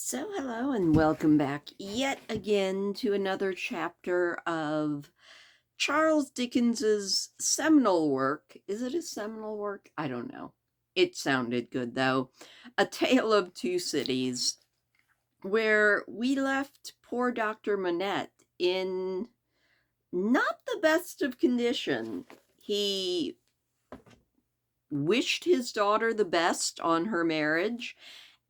So, hello and welcome back yet again to another chapter of Charles Dickens's seminal work. Is it a seminal work? I don't know. It sounded good though. A Tale of Two Cities, where we left poor Dr. Manette in not the best of condition. He wished his daughter the best on her marriage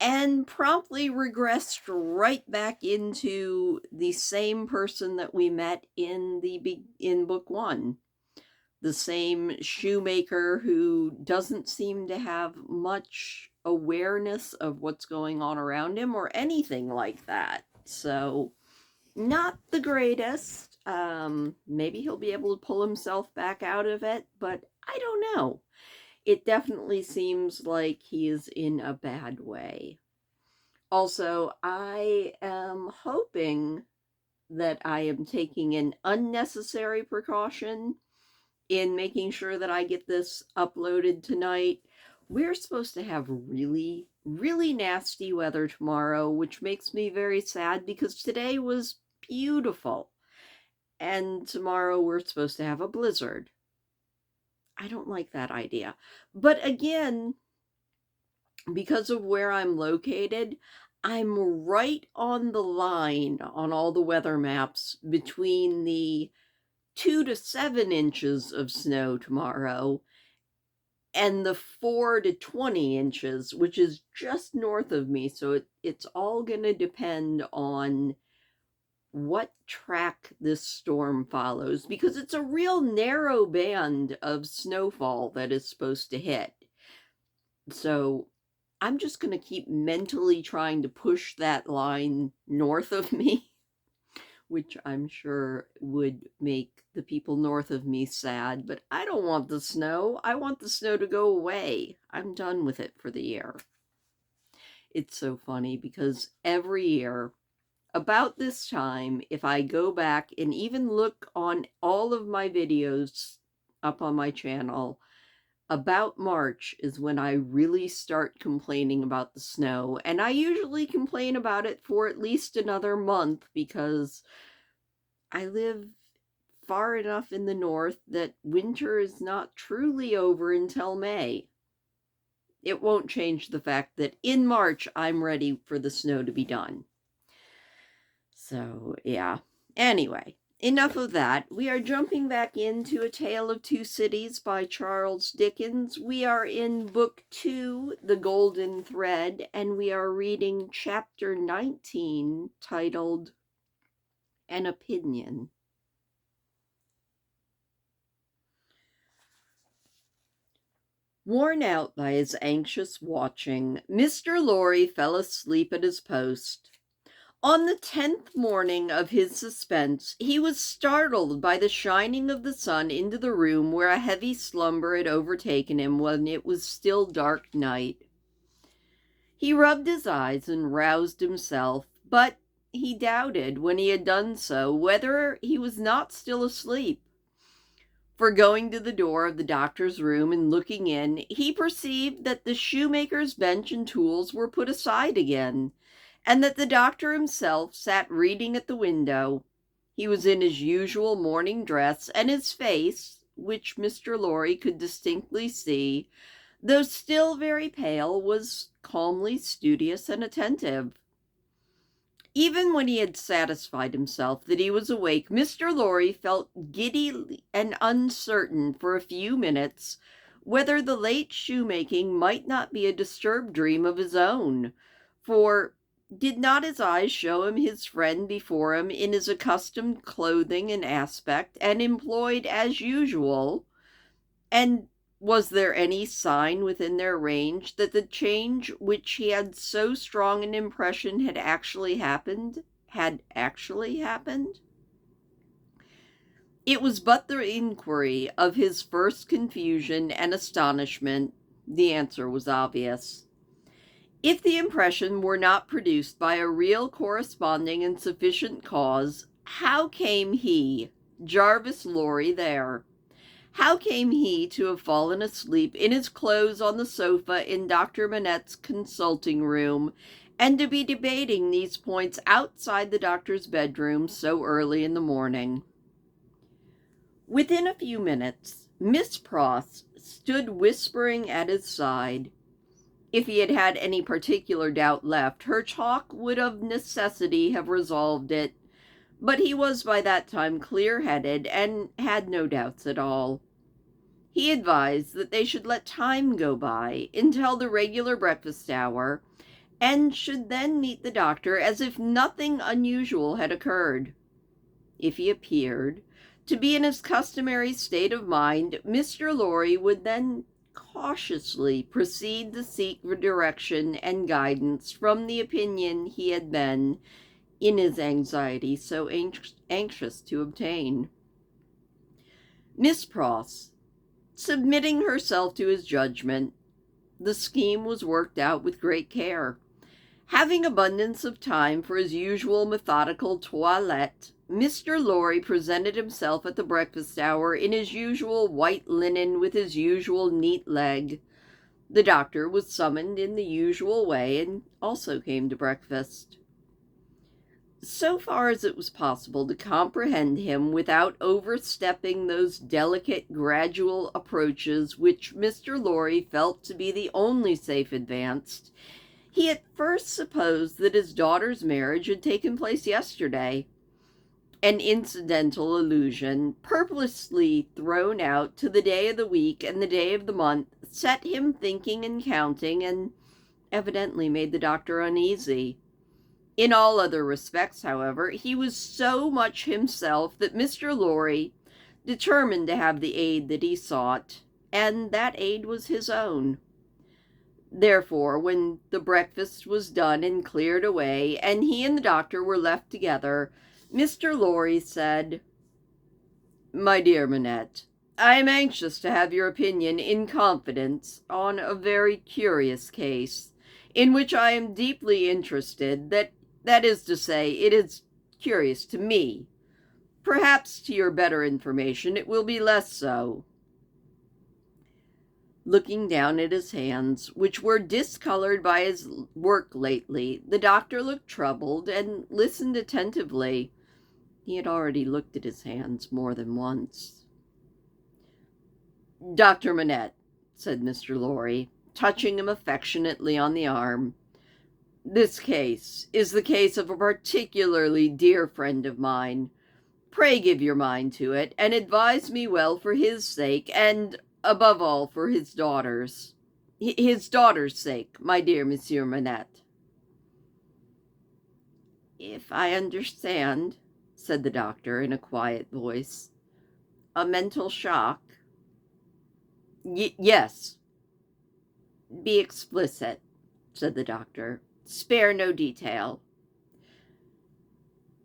and promptly regressed right back into the same person that we met in book one. The same shoemaker who doesn't seem to have much awareness of what's going on around him or anything like that. So, not the greatest. Maybe he'll be able to pull himself back out of it, but I don't know. It definitely seems like he is in a bad way. Also, I am hoping that I am taking an unnecessary precaution in making sure that I get this uploaded tonight. We're supposed to have really, really nasty weather tomorrow, which makes me very sad because today was beautiful. And tomorrow we're supposed to have a blizzard. I don't like that idea. But again, because of where I'm located, I'm right on the line on all the weather maps between the 2 to 7 inches of snow tomorrow and the 4 to 20 inches, which is just north of me. So it's all going to depend on what track this storm follows, because it's a real narrow band of snowfall that is supposed to hit. So I'm just going to keep mentally trying to push that line north of me, which I'm sure would make the people north of me sad, but I don't want the snow. I want the snow to go away. I'm done with it for the year. It's so funny because every year, about this time, if I go back and even look on all of my videos up on my channel, about March is when I really start complaining about the snow. And I usually complain about it for at least another month because I live far enough in the north that winter is not truly over until May. It won't change the fact that in March I'm ready for the snow to be done. So, yeah. Anyway, enough of that. We are jumping back into A Tale of Two Cities by Charles Dickens. We are in Book 2, The Golden Thread, and we are reading Chapter 19, titled An Opinion. Worn out by his anxious watching, Mr. Lorry fell asleep at his post. On the 10th morning of his suspense, he was startled by the shining of the sun into the room where a heavy slumber had overtaken him when it was still dark night. He rubbed his eyes and roused himself, but he doubted, when he had done so, whether he was not still asleep. For going to the door of the doctor's room and looking in, he perceived that the shoemaker's bench and tools were put aside again, and that the doctor himself sat reading at the window. He was in his usual morning dress, and his face, which Mr. Lorry could distinctly see, though still very pale, was calmly studious and attentive. Even when he had satisfied himself that he was awake, Mr. Lorry felt giddy and uncertain for a few minutes whether the late shoemaking might not be a disturbed dream of his own, for did not his eyes show him his friend before him in his accustomed clothing and aspect, and employed as usual? And was there any sign within their range that the change which he had so strong an impression had actually happened? It was but the inquiry of his first confusion and astonishment. The answer was obvious. If the impression were not produced by a real corresponding and sufficient cause, how came he, Jarvis Lorry, there? How came he to have fallen asleep in his clothes on the sofa in Dr. Manette's consulting room, and to be debating these points outside the doctor's bedroom so early in the morning. Within a few minutes, Miss Pross stood whispering at his side. If he had had any particular doubt left, her talk would of necessity have resolved it, but he was by that time clear-headed and had no doubts at all. He advised that they should let time go by until the regular breakfast hour, and should then meet the doctor as if nothing unusual had occurred. If he appeared to be in his customary state of mind, Mr. Lorry would then cautiously proceed to seek direction and guidance from the opinion he had been, in his anxiety, so anxious to obtain. Miss Pross, submitting herself to his judgment, the scheme was worked out with great care. Having abundance of time for his usual methodical toilette, Mr. Lorry presented himself at the breakfast hour in his usual white linen with his usual neat leg. The doctor was summoned in the usual way and also came to breakfast. So far as it was possible to comprehend him without overstepping those delicate, gradual approaches which Mr. Lorry felt to be the only safe advance, he at first supposed that his daughter's marriage had taken place yesterday. An incidental allusion, purposely thrown out to the day of the week and the day of the month, set him thinking and counting, and evidently made the doctor uneasy. In all other respects, however, he was so much himself that Mr. Lorry determined to have the aid that he sought, and that aid was his own. Therefore, when the breakfast was done and cleared away, and he and the doctor were left together, Mr. Lorry said, "My dear Manette, I am anxious to have your opinion in confidence on a very curious case, in which I am deeply interested. That is to say, it is curious to me. Perhaps to your better information it will be less so." Looking down at his hands, which were discolored by his work lately, the doctor looked troubled and listened attentively. He had already looked at his hands more than once. "Dr. Manette," said Mr. Lorry, touching him affectionately on the arm, "this case is the case of a particularly dear friend of mine. Pray give your mind to it, and advise me well for his sake, and above all for his daughter's. His daughter's sake, my dear Monsieur Manette." "If I understand," said the doctor in a quiet voice, "a mental shock." Yes." "Be explicit," said the doctor. "Spare no detail."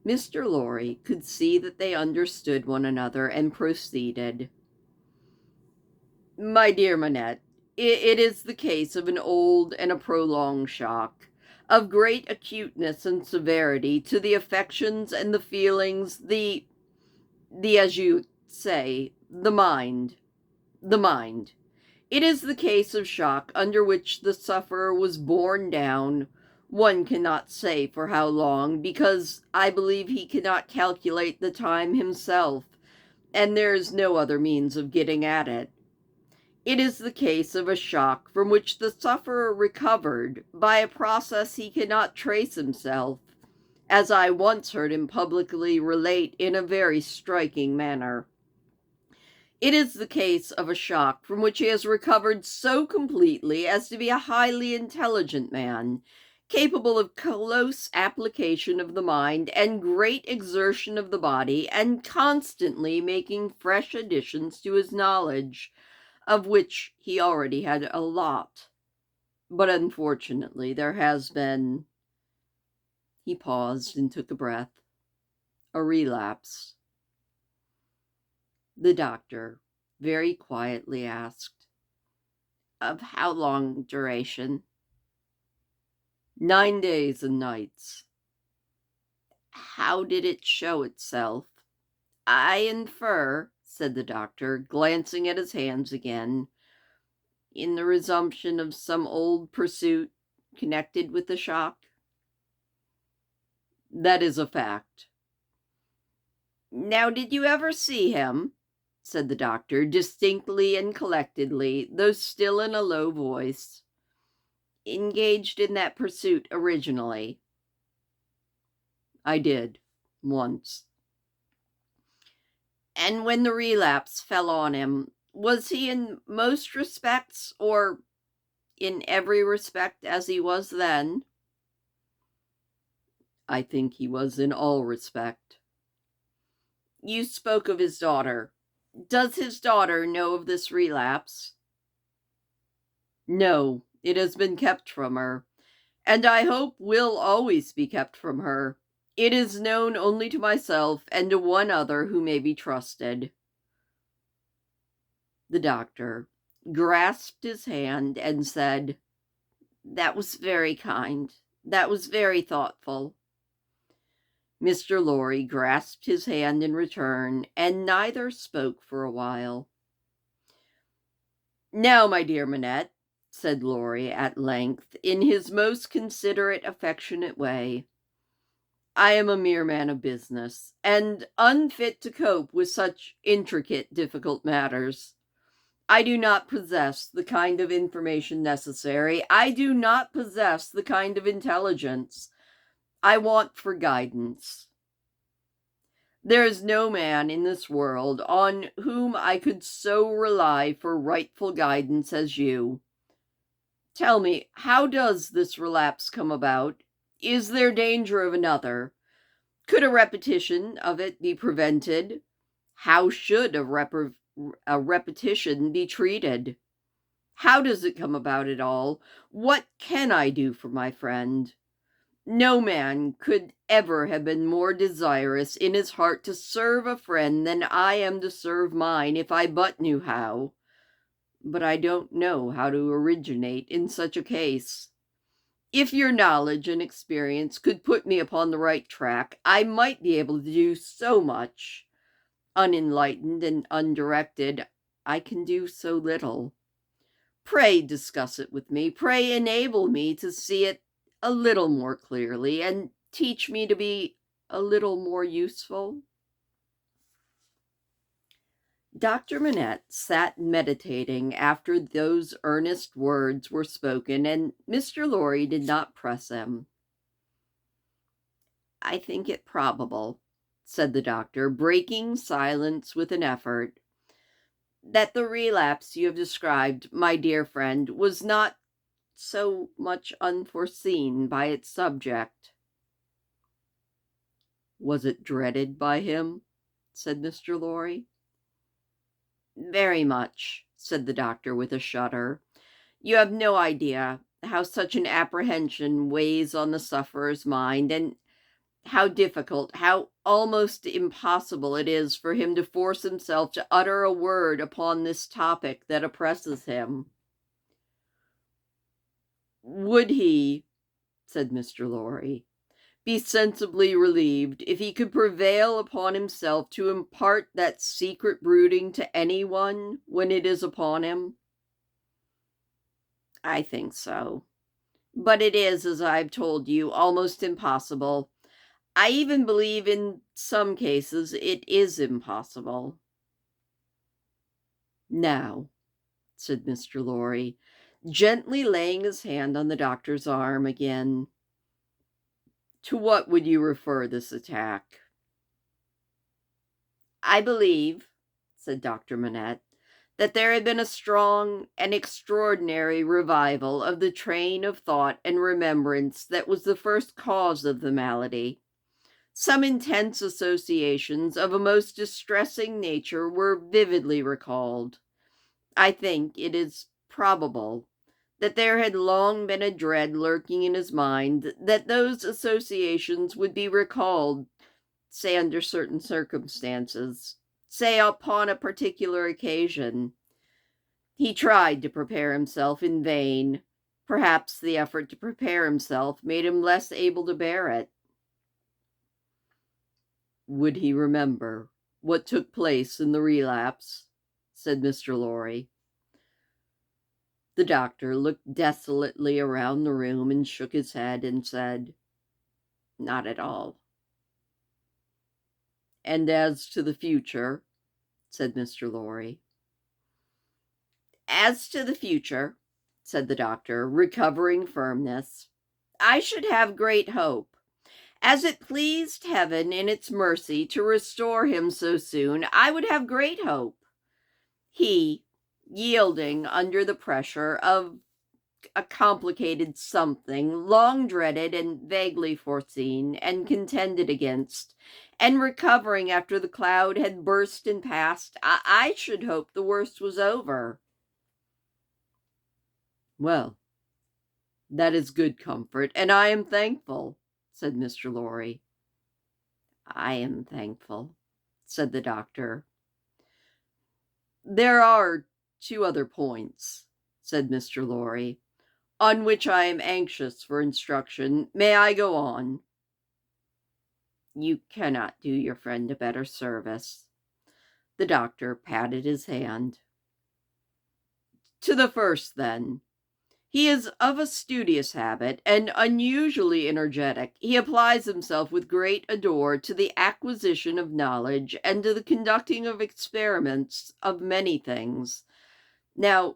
Mr. Lorry could see that they understood one another and proceeded. "My dear Manette, it is the case of an old and a prolonged shock, of great acuteness and severity to the affections and the feelings, as you say, the mind. It is the case of shock under which the sufferer was borne down, one cannot say for how long, because I believe he cannot calculate the time himself, and there is no other means of getting at it. It is the case of a shock from which the sufferer recovered by a process he cannot trace himself, as I once heard him publicly relate in a very striking manner. It is the case of a shock from which he has recovered so completely as to be a highly intelligent man, capable of close application of the mind and great exertion of the body, and constantly making fresh additions to his knowledge, of which he already had a lot. But unfortunately there has been—" He paused and took a breath. "A relapse." The doctor very quietly asked, "Of how long duration?" 9 days and nights." "How did it show itself?" "I infer," said the doctor, glancing at his hands again, "in the resumption of some old pursuit connected with the shock." That is a fact. Now, did you ever see him, said the doctor, distinctly and collectedly, though still in a low voice, engaged in that pursuit originally? I did, once. And when the relapse fell on him, was he in most respects, or in every respect, as he was then? I think he was in all respect. You spoke of his daughter. Does his daughter know of this relapse? No, it has been kept from her, and I hope will always be kept from her. It is known only to myself and to one other who may be trusted. The doctor grasped his hand and said, "That was very kind. That was very thoughtful." Mr. Lorry grasped his hand in return, and neither spoke for a while. "Now, my dear Manette," said Lorry at length, in his most considerate, affectionate way, "I am a mere man of business, and unfit to cope with such intricate, difficult matters. I do not possess the kind of information necessary. I do not possess the kind of intelligence I want for guidance. There is no man in this world on whom I could so rely for rightful guidance as you. Tell me, how does this relapse come about? Is there danger of another? Could a repetition of it be prevented? How should a repetition be treated? How does it come about at all? What can I do for my friend? No man could ever have been more desirous in his heart to serve a friend than I am to serve mine, if I but knew how. But I don't know how to originate in such a case. If your knowledge and experience could put me upon the right track, I might be able to do so much. Unenlightened and undirected, I can do so little. Pray discuss it with me. Pray enable me to see it a little more clearly, and teach me to be a little more useful." Dr. Manette sat meditating after those earnest words were spoken, and Mr. Lorry did not press him. "I think it probable," said the doctor, breaking silence with an effort, "that the relapse you have described, my dear friend, was not so much unforeseen by its subject." "Was it dreaded by him?" said Mr. Lorry. "Very much," said the doctor with a shudder. "You have no idea how such an apprehension weighs on the sufferer's mind, and how difficult, how almost impossible it is for him to force himself to utter a word upon this topic that oppresses him." "Would he," said Mr. Lorry, "be sensibly relieved if he could prevail upon himself to impart that secret brooding to any one when it is upon him?" "I think so. But it is, as I've told you, almost impossible. I even believe in some cases it is impossible." "Now," said Mr. Lorry, gently laying his hand on the doctor's arm again, "to what would you refer this attack?" "I believe," said Dr. Manette, "that there had been a strong and extraordinary revival of the train of thought and remembrance that was the first cause of the malady. Some intense associations of a most distressing nature were vividly recalled. I think it is probable that there had long been a dread lurking in his mind that those associations would be recalled, say under certain circumstances, say upon a particular occasion. He tried to prepare himself in vain. Perhaps the effort to prepare himself made him less able to bear it." "Would he remember what took place in the relapse?" said Mr. Lorry. The doctor looked desolately around the room and shook his head and said, "Not at all. And as to the future, said Mr. Lorry. As to the future, said the doctor, recovering firmness, I should have great hope. As it pleased heaven in its mercy to restore him so soon, I would have great hope. He, yielding under the pressure of a complicated something, long dreaded and vaguely foreseen and contended against, and recovering after the cloud had burst and passed, I should hope the worst was over. Well, that is good comfort, and I am thankful, said Mr. Lorry. I am thankful, said the doctor. There are 2 other points, said Mr. Lorry, on which I am anxious for instruction. May I go on? You cannot do your friend a better service. The doctor patted his hand. To the first, then. He is of a studious habit and unusually energetic. He applies himself with great ardor to the acquisition of knowledge and to the conducting of experiments of many things. Now,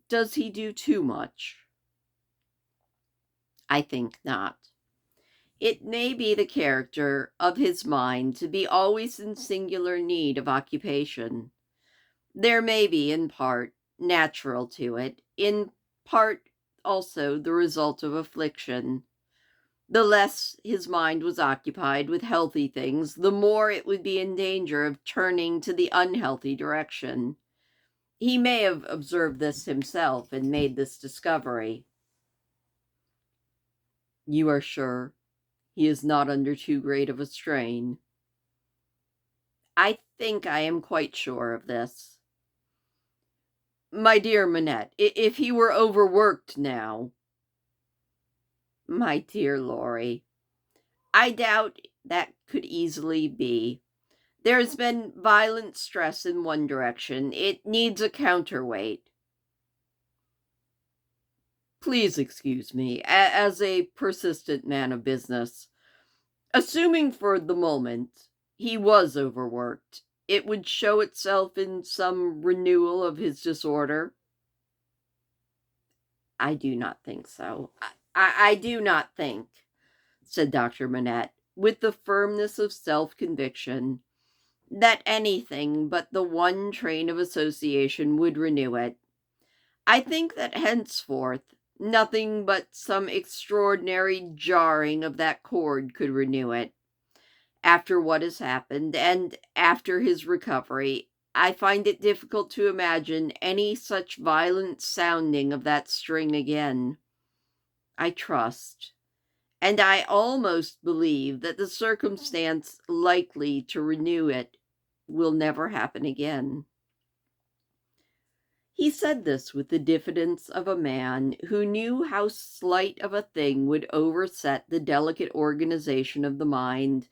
does he do too much? I think not. It may be the character of his mind to be always in singular need of occupation. There may be, in part, natural to it, in part also the result of affliction. The less his mind was occupied with healthy things, the more it would be in danger of turning to the unhealthy direction. He may have observed this himself and made this discovery. You are sure he is not under too great of a strain? I think I am quite sure of this. My dear Manette, if he were overworked now. My dear Lorry, I doubt that could easily be. There has been violent stress in one direction. It needs a counterweight. Please excuse me, as a persistent man of business. Assuming for the moment he was overworked, it would show itself in some renewal of his disorder? I do not think so. I do not think, said Dr. Manette, with the firmness of self-conviction, that anything but the one train of association would renew it. I think that henceforth nothing but some extraordinary jarring of that cord could renew it. After what has happened, and after his recovery, I find it difficult to imagine any such violent sounding of that string again. I trust, and I almost believe that the circumstance likely to renew it will never happen again. He said this with the diffidence of a man who knew how slight of a thing would overset the delicate organization of the mind,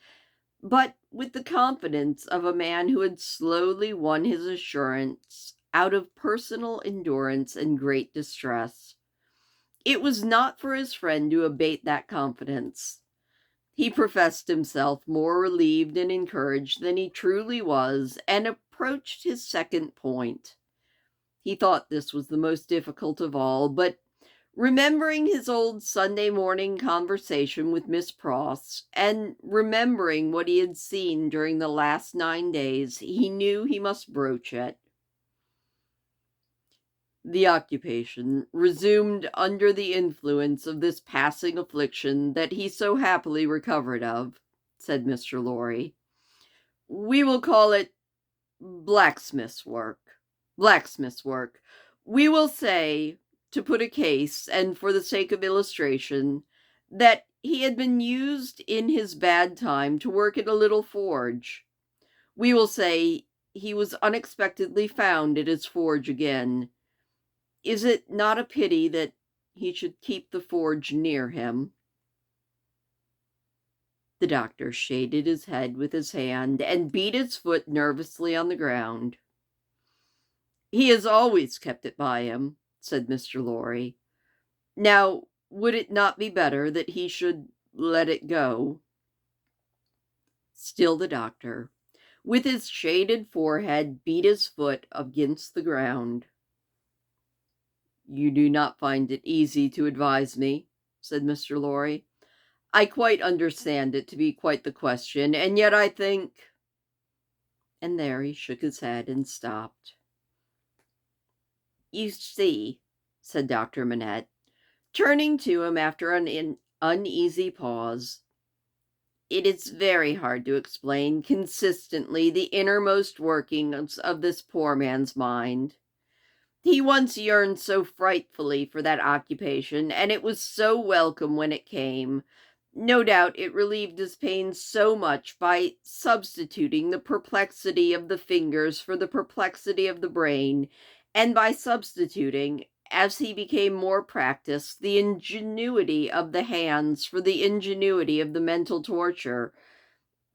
but with the confidence of a man who had slowly won his assurance out of personal endurance and great distress. It was not for his friend to abate that confidence. He professed himself more relieved and encouraged than he truly was, and approached his second point. He thought this was the most difficult of all, but remembering his old Sunday morning conversation with Miss Pross, and remembering what he had seen during the last 9 days, he knew he must broach it. The occupation resumed under the influence of this passing affliction that he so happily recovered of, said Mr. Lorry. We will call it blacksmith's work. Blacksmith's work. We will say, to put a case, and for the sake of illustration, that he had been used in his bad time to work at a little forge. We will say he was unexpectedly found at his forge again. Is it not a pity that he should keep the forge near him? The doctor shaded his head with his hand and beat his foot nervously on the ground. He has always kept it by him, said Mr. Lorry. Now, would it not be better that he should let it go? Still the doctor, with his shaded forehead, beat his foot against the ground. "You do not find it easy to advise me," said Mr. Lorry. "I quite understand it to be quite the question, and yet I think—" And there he shook his head and stopped. "You see," said Dr. Manette, turning to him after an uneasy pause, "it is very hard to explain consistently the innermost workings of this poor man's mind. He once yearned so frightfully for that occupation, and it was so welcome when it came. No doubt it relieved his pain so much by substituting the perplexity of the fingers for the perplexity of the brain, and by substituting, as he became more practiced, the ingenuity of the hands for the ingenuity of the mental torture,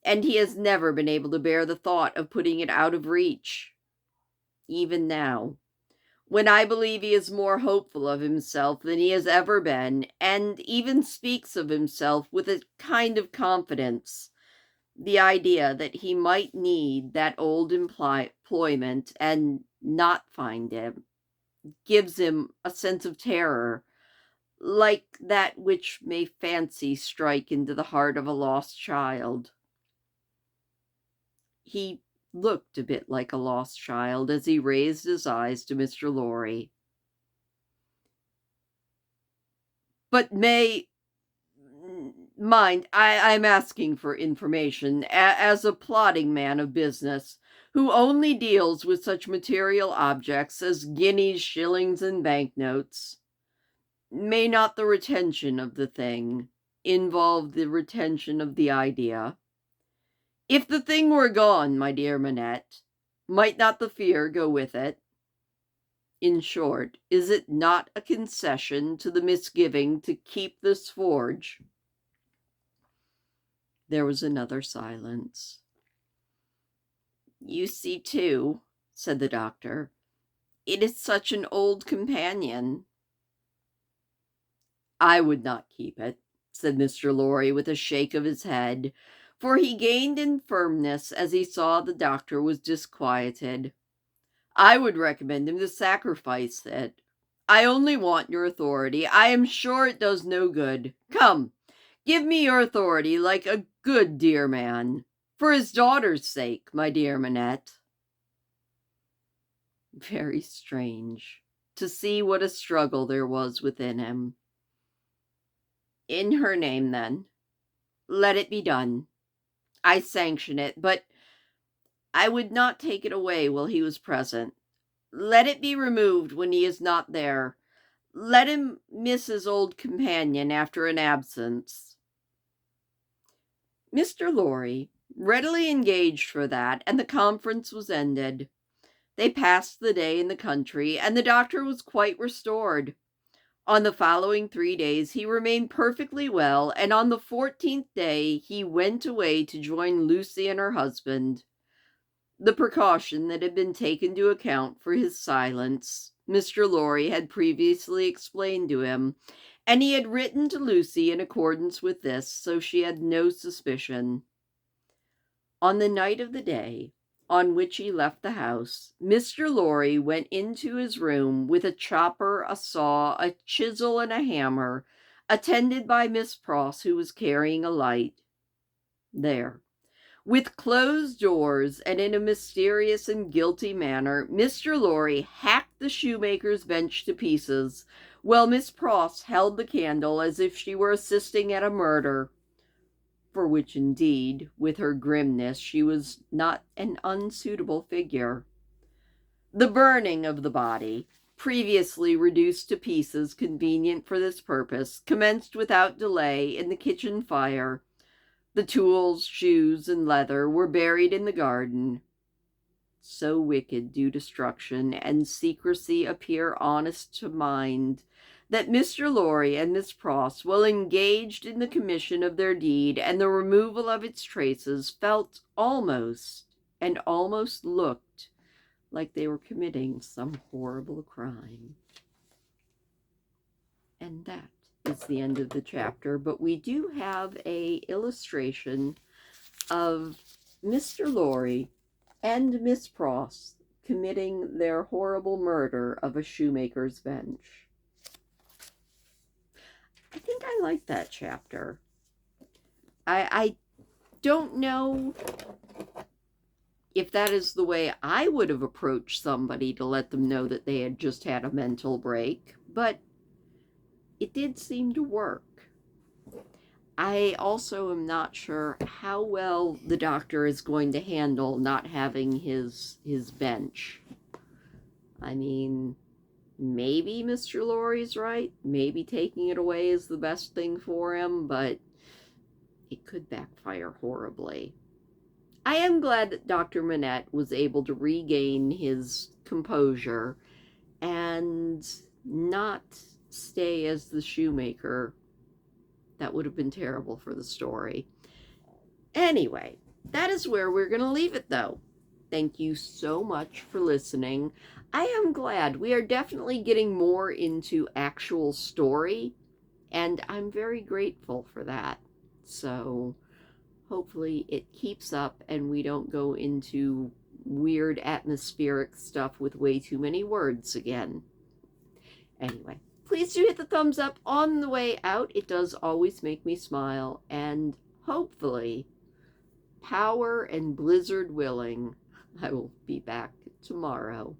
and he has never been able to bear the thought of putting it out of reach. Even now, when I believe he is more hopeful of himself than he has ever been, and even speaks of himself with a kind of confidence, the idea that he might need that old employment and not find it gives him a sense of terror, like that which may fancy strike into the heart of a lost child. He looked a bit like a lost child as he raised his eyes to Mr. Lorry. "But mind, I'm asking for information, as a plodding man of business, who only deals with such material objects as guineas, shillings, and banknotes. May not the retention of the thing involve the retention of the idea? If the thing were gone, my dear Manette, might not the fear go with it? In short, is it not a concession to the misgiving to keep this forge?" There was another silence. "You see, too," said the doctor, "it is such an old companion." "I would not keep it," said Mr. Lorry, with a shake of his head, for he gained in firmness as he saw the doctor was disquieted. "I would recommend him to sacrifice it. I only want your authority. I am sure it does no good. Come, give me your authority like a good dear man. For his daughter's sake, my dear Manette." Very strange to see what a struggle there was within him. "In her name, then. Let it be done. I sanction it, but I would not take it away while he was present. Let it be removed when he is not there. Let him miss his old companion after an absence." Mr. Lorry readily engaged for that, and the conference was ended. They passed the day in the country, and the doctor was quite restored. On the following 3 days he remained perfectly well, and on the 14th day he went away to join Lucy and her husband. The precaution that had been taken to account for his silence, Mr. Lorry had previously explained to him, and he had written to Lucy in accordance with this, so she had no suspicion. On the night of the day on which he left the house, Mr. Lorry went into his room with a chopper, a saw, a chisel, and a hammer, attended by Miss Pross, who was carrying a light. There, with closed doors and in a mysterious and guilty manner, Mr. Lorry hacked the shoemaker's bench to pieces, while Miss Pross held the candle as if she were assisting at a murder, for which indeed, with her grimness, she was not an unsuitable figure. The burning of the body, previously reduced to pieces convenient for this purpose, commenced without delay in the kitchen fire. The tools, shoes, and leather were buried in the garden. So wicked do destruction and secrecy appear honest to mind, that Mr. Lorry and Miss Pross, while engaged in the commission of their deed and the removal of its traces, felt almost looked like they were committing some horrible crime. And that is the end of the chapter, but we do have an illustration of Mr. Lorry and Miss Pross committing their horrible murder of a shoemaker's bench. I think I like that chapter. I don't know if that is the way I would have approached somebody to let them know that they had just had a mental break, but it did seem to work. I also am not sure how well the doctor is going to handle not having his bench. I mean, maybe Mr. Lorry's right. Maybe taking it away is the best thing for him, but it could backfire horribly. I am glad that Dr. Manette was able to regain his composure and not stay as the shoemaker. That would have been terrible for the story. Anyway, that is where we're going to leave it, though. Thank you so much for listening. I am glad. We are definitely getting more into actual story, and I'm very grateful for that. So hopefully it keeps up and we don't go into weird atmospheric stuff with way too many words again. Anyway, please do hit the thumbs up on the way out. It does always make me smile. And hopefully, power and blizzard willing, I will be back tomorrow.